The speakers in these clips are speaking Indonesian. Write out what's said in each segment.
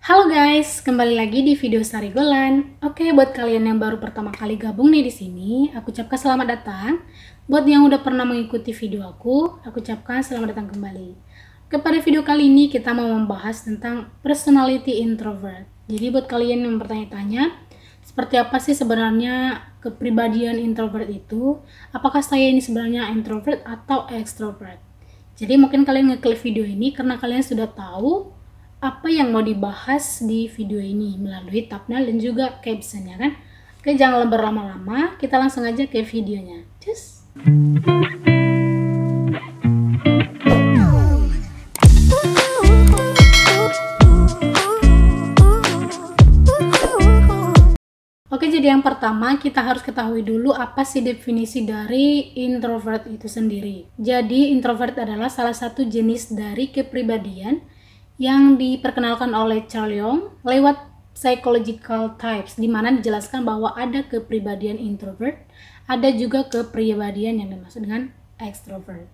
Halo guys, kembali lagi di video Sarigolan. Oke, buat kalian yang baru pertama kali gabung nih di sini, aku ucapkan selamat datang. Buat yang udah pernah mengikuti video aku ucapkan selamat datang kembali. Oke, pada video kali ini kita mau membahas tentang personality introvert. Jadi buat kalian yang bertanya-tanya, seperti apa sih sebenarnya kepribadian introvert itu? Apakah saya ini sebenarnya introvert atau extrovert? Jadi mungkin kalian ngeklik video ini karena kalian sudah tahu apa yang mau dibahas di video ini melalui thumbnail dan juga captionnya kan. Oke, jangan berlama-lama, kita langsung aja ke videonya. Cus. Oke, jadi yang pertama kita harus ketahui dulu apa sih definisi dari introvert itu sendiri. Jadi introvert adalah salah satu jenis dari kepribadian yang diperkenalkan oleh Carl Jung lewat psychological types, di mana dijelaskan bahwa ada kepribadian introvert, ada juga kepribadian yang dimaksud dengan extrovert.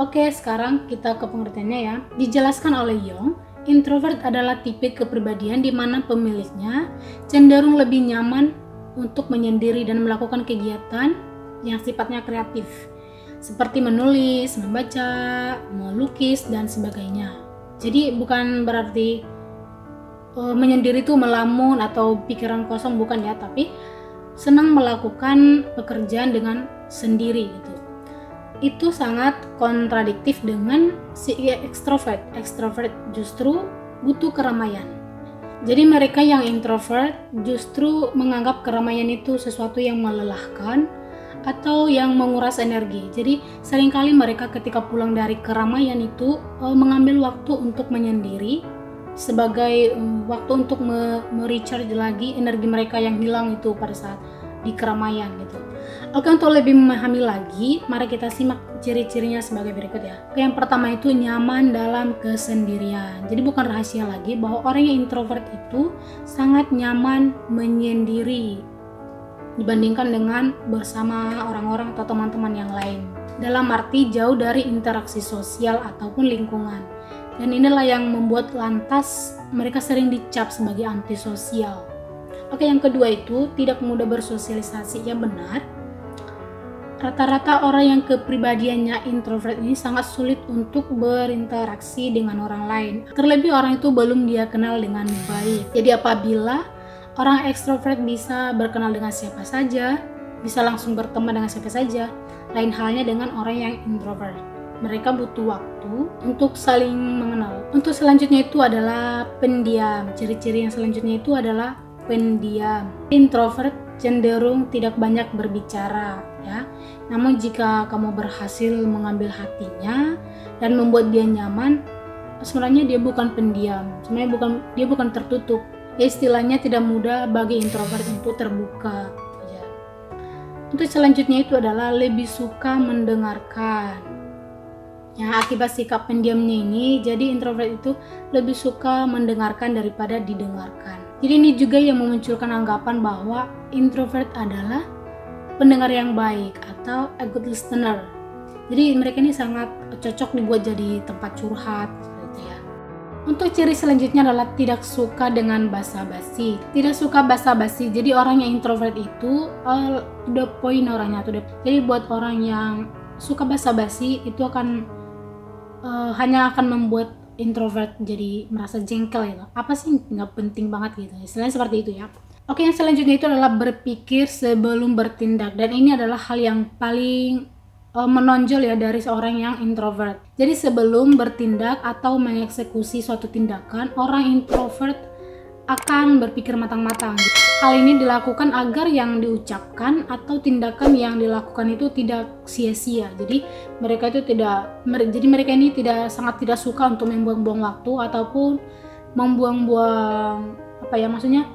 Oke, sekarang kita ke pengertiannya ya. Dijelaskan oleh Jung, introvert adalah tipe kepribadian di mana pemiliknya cenderung lebih nyaman untuk menyendiri dan melakukan kegiatan yang sifatnya kreatif, seperti menulis, membaca, melukis, dan sebagainya. Jadi bukan berarti menyendiri itu melamun atau pikiran kosong, bukan ya, tapi senang melakukan pekerjaan dengan sendiri gitu. Itu sangat kontradiktif dengan si extrovert. Extrovert justru butuh keramaian. Jadi mereka yang introvert justru menganggap keramaian itu sesuatu yang melelahkan atau yang menguras energi. Jadi seringkali mereka ketika pulang dari keramaian itu mengambil waktu untuk menyendiri sebagai waktu untuk merecharge lagi energi mereka yang hilang itu pada saat di keramaian gitu. Oke, untuk lebih memahami lagi, mari kita simak ciri-cirinya sebagai berikut ya. Oke, yang pertama itu nyaman dalam kesendirian. Jadi bukan rahasia lagi bahwa orang yang introvert itu sangat nyaman menyendiri dibandingkan dengan bersama orang-orang atau teman-teman yang lain, dalam arti jauh dari interaksi sosial ataupun lingkungan. Dan inilah yang membuat lantas mereka sering dicap sebagai antisosial. Oke, yang kedua itu tidak mudah bersosialisasi. Ya benar, rata-rata orang yang kepribadiannya introvert ini sangat sulit untuk berinteraksi dengan orang lain, terlebih orang itu belum dia kenal dengan baik. Jadi apabila orang ekstrovert bisa berkenal dengan siapa saja, bisa langsung berteman dengan siapa saja, lain halnya dengan orang yang introvert. Mereka butuh waktu untuk saling mengenal. Untuk selanjutnya itu adalah pendiam. Ciri-ciri yang selanjutnya itu adalah pendiam. Introvert cenderung tidak banyak berbicara ya. Namun jika kamu berhasil mengambil hatinya dan membuat dia nyaman, sebenarnya dia bukan pendiam. Sebenarnya dia bukan tertutup. Ya, istilahnya tidak mudah bagi introvert untuk terbuka ya. Untuk selanjutnya itu adalah lebih suka mendengarkan ya. Akibat sikap pendiamnya ini, jadi introvert itu lebih suka mendengarkan daripada didengarkan. Jadi ini juga yang memunculkan anggapan bahwa introvert adalah pendengar yang baik atau a good listener. Jadi mereka ini sangat cocok dibuat jadi tempat curhat. Untuk ciri selanjutnya adalah tidak suka dengan basa-basi. Tidak suka basa-basi. Jadi orang yang introvert itu the point orangnya tuh. Jadi buat orang yang suka basa-basi itu akan hanya akan membuat introvert jadi merasa jengkel gitu. Apa sih nggak penting banget gitu. Istilahnya seperti itu ya. Oke, yang selanjutnya itu adalah berpikir sebelum bertindak, dan ini adalah hal yang paling menonjol ya dari seorang yang introvert. Jadi sebelum bertindak atau mengeksekusi suatu tindakan, orang introvert akan berpikir matang-matang. Hal ini dilakukan agar yang diucapkan atau tindakan yang dilakukan itu tidak sia-sia. Jadi mereka ini sangat tidak suka untuk membuang-buang waktu ataupun membuang-buang maksudnya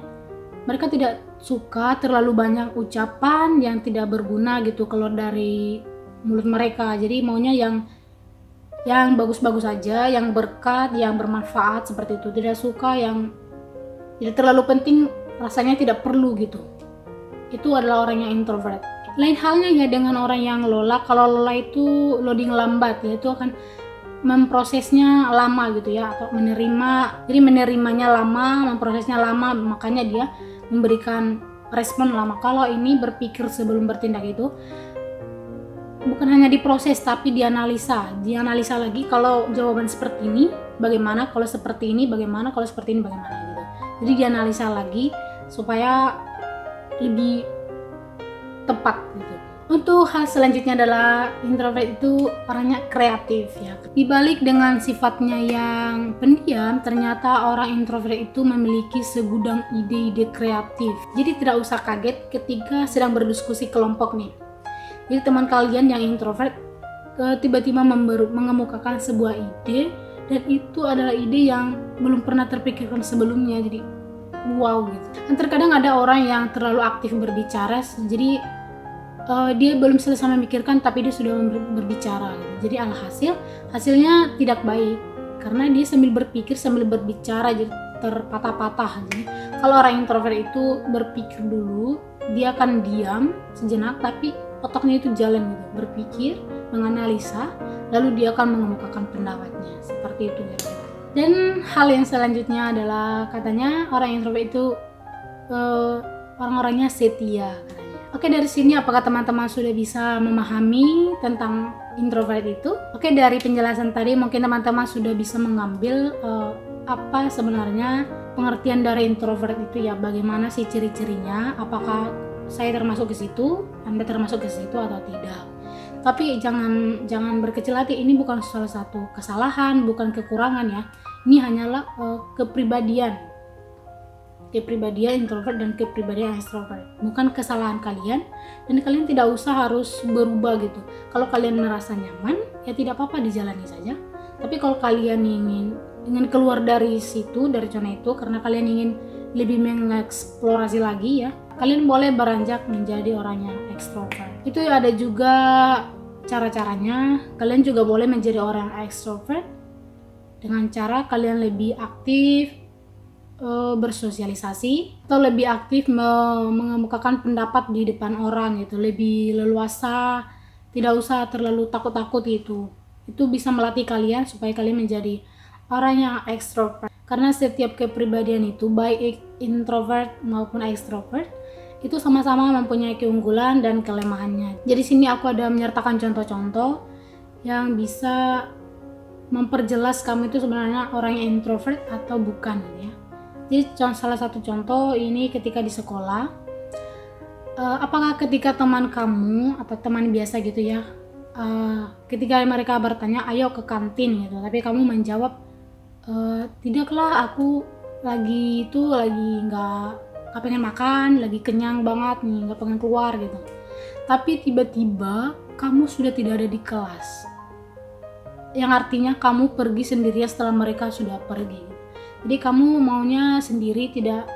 mereka tidak suka terlalu banyak ucapan yang tidak berguna gitu keluar dari mulut mereka. Jadi maunya yang bagus-bagus aja, yang berkat, yang bermanfaat seperti itu. Tidak suka yang tidak terlalu penting, rasanya tidak perlu gitu. Itu adalah orang yang introvert. Lain halnya ya dengan orang yang lola. Kalau lola itu loading lambat ya, itu akan memprosesnya lama gitu ya, atau menerimanya lama, memprosesnya lama, makanya dia memberikan respon lama. Kalau ini berpikir sebelum bertindak itu bukan hanya diproses tapi dianalisa lagi, kalau jawaban seperti ini bagaimana, kalau seperti ini bagaimana, kalau seperti ini bagaimana gitu. Jadi dianalisa lagi supaya lebih tepat gitu. Untuk hal selanjutnya adalah introvert itu orangnya kreatif ya. Dibalik dengan sifatnya yang pendiam, ternyata orang introvert itu memiliki segudang ide-ide kreatif. Jadi tidak usah kaget ketika sedang berdiskusi kelompok nih. Jadi teman kalian yang introvert tiba-tiba mengemukakan sebuah ide, dan itu adalah ide yang belum pernah terpikirkan sebelumnya. Jadi wow gitu. Dan terkadang ada orang yang terlalu aktif berbicara, jadi dia belum selesai memikirkan tapi dia sudah berbicara gitu. Jadi hasilnya tidak baik karena dia sambil berpikir sambil berbicara, jadi terpatah-patah. Jadi kalau orang introvert itu berpikir dulu, dia akan diam sejenak tapi otaknya itu jalan gitu, berpikir, menganalisa, lalu dia akan mengemukakan pendapatnya seperti itu gitu. Dan hal yang selanjutnya adalah katanya orang introvert itu orang-orangnya setia katanya. Oke, dari sini apakah teman-teman sudah bisa memahami tentang introvert itu? Oke, dari penjelasan tadi mungkin teman-teman sudah bisa mengambil apa sebenarnya pengertian dari introvert itu ya, bagaimana sih ciri-cirinya, apakah saya termasuk ke situ, Anda termasuk ke situ atau tidak. Tapi jangan berkecil hati, ini bukan salah satu kesalahan, bukan kekurangan ya. Ini hanyalah kepribadian introvert dan kepribadian extrovert, bukan kesalahan kalian, dan kalian tidak usah harus berubah gitu. Kalau kalian merasa nyaman ya tidak apa-apa, dijalani saja. Tapi kalau kalian ingin keluar dari situ, dari zona itu, karena kalian ingin lebih mengeksplorasi lagi ya, kalian boleh beranjak menjadi orang yang extrovert. Itu ada juga cara-caranya. Kalian juga boleh menjadi orang extrovert dengan cara kalian lebih aktif bersosialisasi, atau lebih aktif mengemukakan pendapat di depan orang gitu, lebih leluasa, tidak usah terlalu takut-takut gitu. Itu bisa melatih kalian supaya kalian menjadi orang yang extrovert, karena setiap kepribadian itu baik introvert maupun extrovert itu sama-sama mempunyai keunggulan dan kelemahannya. Jadi sini aku ada menyertakan contoh-contoh yang bisa memperjelas kamu itu sebenarnya orang yang introvert atau bukan ya. Jadi salah satu contoh ini ketika di sekolah, apakah ketika teman kamu atau teman biasa gitu ya, ketika mereka bertanya ayo ke kantin gitu, tapi kamu menjawab tidaklah, aku lagi nggak pengen makan, lagi kenyang banget nih, nggak pengen keluar gitu. Tapi tiba-tiba kamu sudah tidak ada di kelas, yang artinya kamu pergi sendirian setelah mereka sudah pergi. Jadi kamu maunya sendiri, tidak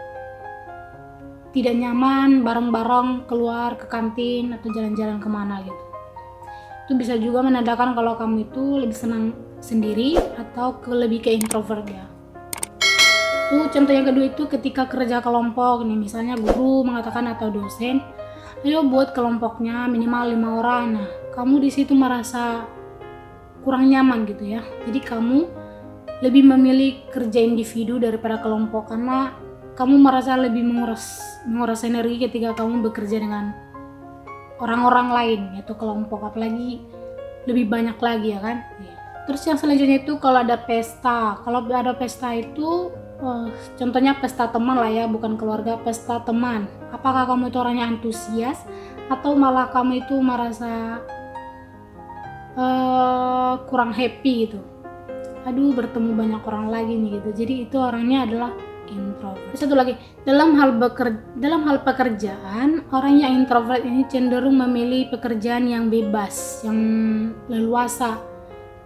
nyaman bareng-bareng keluar ke kantin atau jalan-jalan kemana gitu. Itu bisa juga menandakan kalau kamu itu lebih senang sendiri atau lebih ke introvert ya. Itu contoh yang kedua itu ketika kerja kelompok nih, misalnya guru mengatakan atau dosen, ayo buat kelompoknya minimal 5 orang. Nah, kamu di situ merasa kurang nyaman gitu ya. Jadi kamu lebih memilih kerja individu daripada kelompok, karena kamu merasa lebih menguras energi ketika kamu bekerja dengan orang-orang lain yaitu kelompok, apalagi lebih banyak lagi ya kan. Terus yang selanjutnya itu kalau ada pesta itu contohnya pesta teman lah ya, bukan keluarga, pesta teman. Apakah kamu itu orangnya antusias atau malah kamu itu merasa kurang happy gitu, aduh bertemu banyak orang lagi nih gitu. Jadi itu orangnya adalah introvert. Satu lagi, dalam hal pekerjaan, orang yang introvert ini cenderung memilih pekerjaan yang bebas, yang leluasa.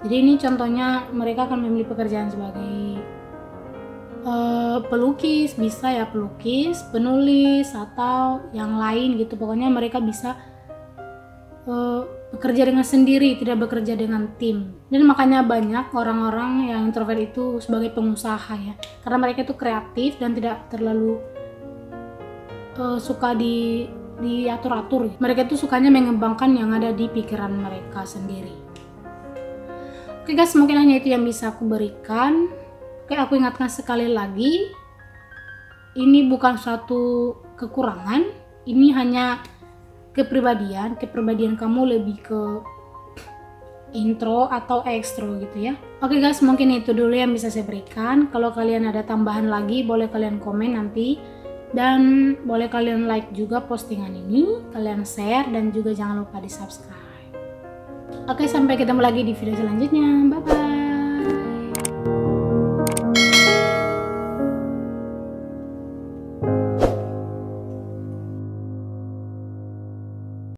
Jadi ini contohnya mereka akan memilih pekerjaan sebagai pelukis, bisa ya pelukis, penulis atau yang lain gitu. Pokoknya mereka bisa bekerja dengan sendiri, tidak bekerja dengan tim. Dan makanya banyak orang-orang yang introvert itu sebagai pengusaha ya, karena mereka itu kreatif dan tidak terlalu suka diatur-atur. Mereka itu sukanya mengembangkan yang ada di pikiran mereka sendiri. Oke guys, mungkin hanya itu yang bisa aku berikan. Oke, aku ingatkan sekali lagi, ini bukan suatu kekurangan, ini hanya kepribadian kamu lebih ke intro atau ekstro gitu ya. Oke guys, mungkin itu dulu yang bisa saya berikan. Kalau kalian ada tambahan lagi, boleh kalian komen nanti, dan boleh kalian like juga postingan ini, kalian share, dan juga jangan lupa di subscribe. Oke, sampai ketemu lagi di video selanjutnya. Bye bye.